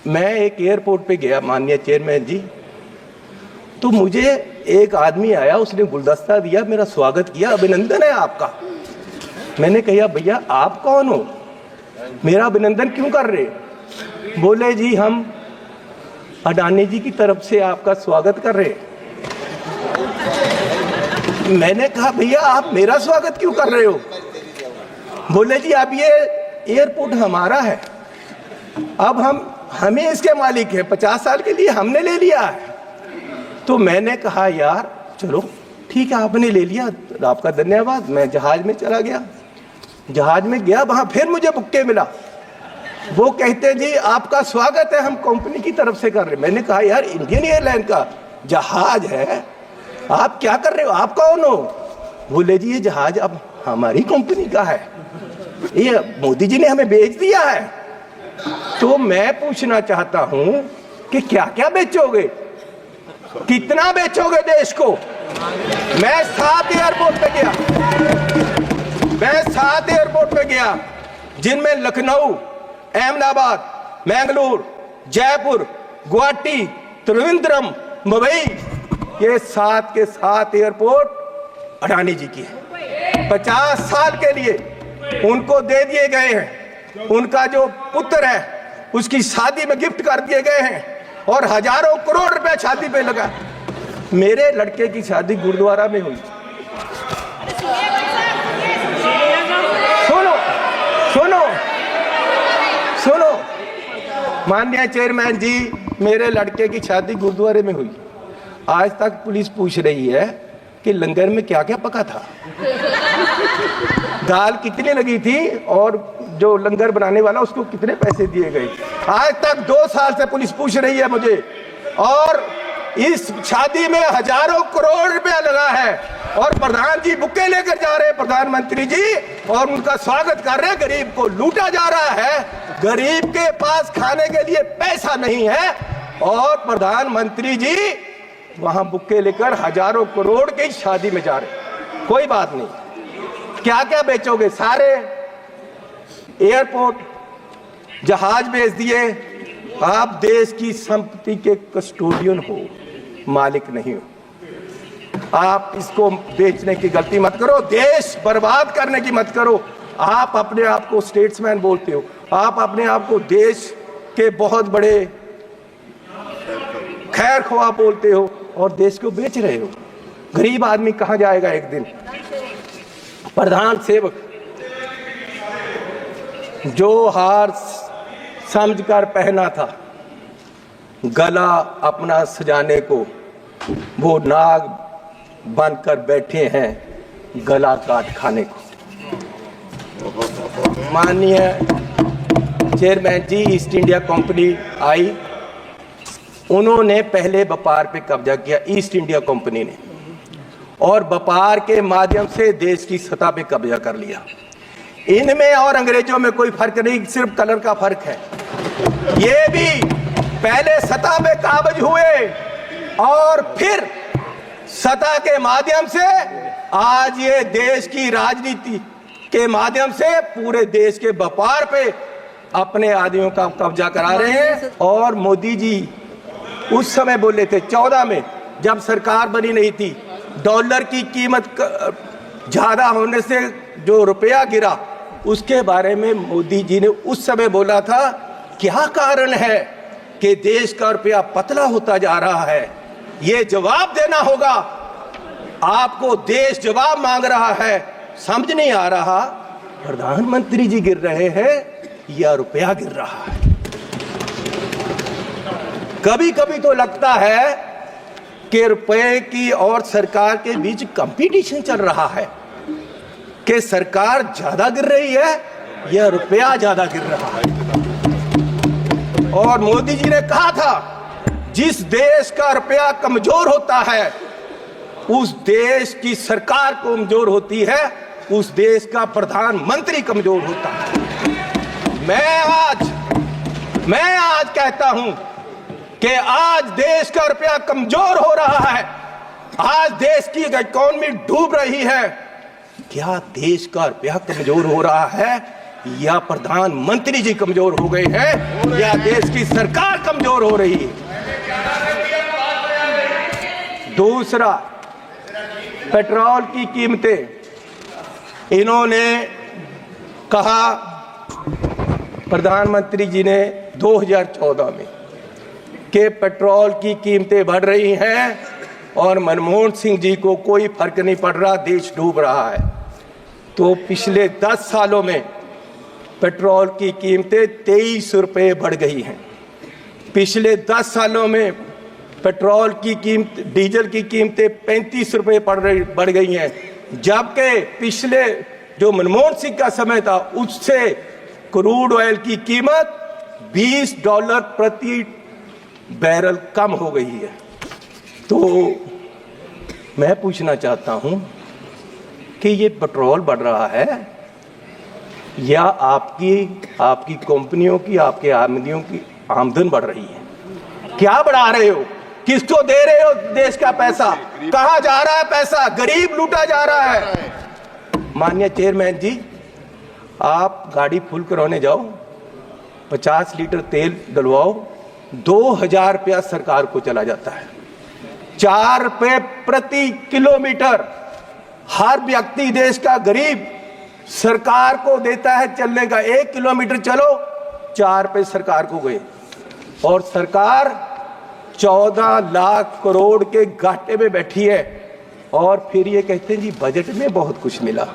मैं एक एयरपोर्ट पे गया माननीय चेयरमैन जी, तो मुझे एक आदमी आया, उसने गुलदस्ता दिया, मेरा स्वागत किया, अभिनंदन है आपका। मैंने कहा भैया आप कौन हो, मेरा अभिनंदन क्यों कर रहे? बोले जी हम अडानी जी की तरफ से आपका स्वागत कर रहे। मैंने कहा भैया आप मेरा स्वागत क्यों कर रहे हो? बोले जी अब ये एयरपोर्ट हमारा है, अब हमें इसके मालिक है, 50 साल के लिए हमने ले लिया है। तो मैंने कहा यार चलो ठीक है, आपने ले लिया, आपका धन्यवाद। मैं जहाज में चला गया, जहाज में गया, वहां फिर मुझे बुक्के मिला। वो कहते जी आपका स्वागत है, हम कंपनी की तरफ से कर रहे। मैंने कहा यार इंडियन एयरलाइन का जहाज है, आप क्या कर रहे हो, आप कौन हो? बोले जी ये जहाज अब हमारी कंपनी का है, ये मोदी जी ने हमें बेच दिया है। तो मैं पूछना चाहता हूं कि क्या क्या बेचोगे, कितना बेचोगे देश को? मैं 7 एयरपोर्ट पे गया, जिनमें लखनऊ, अहमदाबाद, मैंगलोर, जयपुर, गुवाहाटी, त्रिवेंद्रम, मुंबई, ये 7 के 7 एयरपोर्ट अडानी जी की है। 50 साल के लिए उनको दे दिए गए हैं, उनका जो पुत्र है उसकी शादी में गिफ्ट कर दिए गए हैं, और हजारों करोड़ रुपए शादी पे लगा। मेरे लड़के की शादी गुरुद्वारा में हुई। सुनो सुनो सुनो माननीय चेयरमैन जी, मेरे लड़के की शादी गुरुद्वारे में हुई। आज तक पुलिस पूछ रही है कि लंगर में क्या क्या पका था, दाल कितनी लगी थी, और जो लंगर बनाने वाला उसको कितने पैसे दिए गए। आज तक 2 साल से पुलिस पूछ रही है मुझे, और इस शादी में हजारों करोड़ रुपया लगा है, और प्रधान जी बुक्के लेकर जा रहे हैं, प्रधानमंत्री जी, और उनका स्वागत कर रहे हैं। गरीब को लूटा जा रहा है, गरीब के पास खाने के लिए पैसा नहीं है, और प्रधानमंत्री जी वहां बुक्के लेकर हजारों करोड़ की शादी में जा रहे। कोई बात नहीं, क्या क्या बेचोगे? सारे एयरपोर्ट, जहाज बेच दिए। आप देश की संपत्ति के कस्टोडियन हो, मालिक नहीं हो। आप इसको बेचने की गलती मत करो, देश बर्बाद करने की मत करो। आप अपने आप को स्टेट्समैन बोलते हो, आप अपने आप को देश के बहुत बड़े खैर ख्वाह बोलते हो, और देश को बेच रहे हो। गरीब आदमी कहां जाएगा एक दिन? प्रधान सेवक जो हार समझकर पहना था गला अपना सजाने को, वो नाग बनकर बैठे हैं गला काट खाने को। माननीय चेयरमैन जी, ईस्ट इंडिया कंपनी आई, उन्होंने पहले व्यापार पे कब्जा किया, ईस्ट इंडिया कंपनी ने, और व्यापार के माध्यम से देश की सतह पे कब्जा कर लिया। इनमें और अंग्रेजों में कोई फर्क नहीं, सिर्फ कलर का फर्क है। ये भी पहले सतह पे काबज हुए, और फिर सतह के माध्यम से आज ये देश की राजनीति के माध्यम से पूरे देश के व्यापार पे अपने आदमियों का कब्जा करा रहे हैं। और मोदी जी उस समय बोले थे 14 में, जब सरकार बनी नहीं थी, डॉलर की कीमत ज्यादा होने से जो रुपया गिरा, उसके बारे में मोदी जी ने उस समय बोला था क्या कारण है कि देश का रुपया पतला होता जा रहा है, ये जवाब देना होगा आपको। देश जवाब मांग रहा है, समझ नहीं आ रहा प्रधानमंत्री जी गिर रहे हैं या रुपया गिर रहा है। कभी कभी तो लगता है कि रुपए की और सरकार के बीच कंपटीशन चल रहा है, कि सरकार ज्यादा गिर रही है या रुपया ज्यादा गिर रहा है। और मोदी जी ने कहा था जिस देश का रुपया कमजोर होता है, उस देश की सरकार कमजोर होती है, उस देश का प्रधानमंत्री कमजोर होता है। मैं आज कहता हूं कि आज देश का रुपया कमजोर हो रहा है, आज देश की इकोनॉमी डूब रही है, क्या देश का रुपया कमजोर हो रहा है, या प्रधानमंत्री जी कमजोर हो गए हैं, या देश की सरकार कमजोर हो रही है? दूसरा, पेट्रोल की कीमतें, इन्होंने कहा, प्रधानमंत्री जी ने 2014 में कि पेट्रोल की कीमतें बढ़ रही हैं और मनमोहन सिंह जी को कोई फर्क नहीं पड़ रहा, देश डूब रहा है। तो पिछले 10 सालों में पेट्रोल की कीमतें 23 रुपये बढ़ गई हैं। पिछले 10 सालों में पेट्रोल की कीमत, डीजल की कीमतें 35 रुपये बढ़ गई हैं, जबकि पिछले जो मनमोहन सिंह का समय था उससे क्रूड ऑयल की कीमत $20 प्रति बैरल कम हो गई है। तो मैं पूछना चाहता हूं कि ये पेट्रोल बढ़ रहा है या आपकी कंपनियों की, आपके आमदनियों की आमदन बढ़ रही है? क्या बढ़ा रहे हो? किसको दे रहे हो देश का पैसा? कहां जा रहा है पैसा? गरीब लूटा जा रहा है। माननीय चेयरमैन जी, आप गाड़ी फुल कराने जाओ, 50 लीटर तेल डलवाओ, 2000 रुपया सरकार को चला जाता है। 4 रुपये प्रति किलोमीटर हर व्यक्ति, देश का गरीब, सरकार को देता है चलने का। 1 किलोमीटर चलो 4 रुपये सरकार को गए, और सरकार 14 लाख करोड़ के घाटे में बैठी है, और फिर ये कहते हैं जी बजट में बहुत कुछ मिला।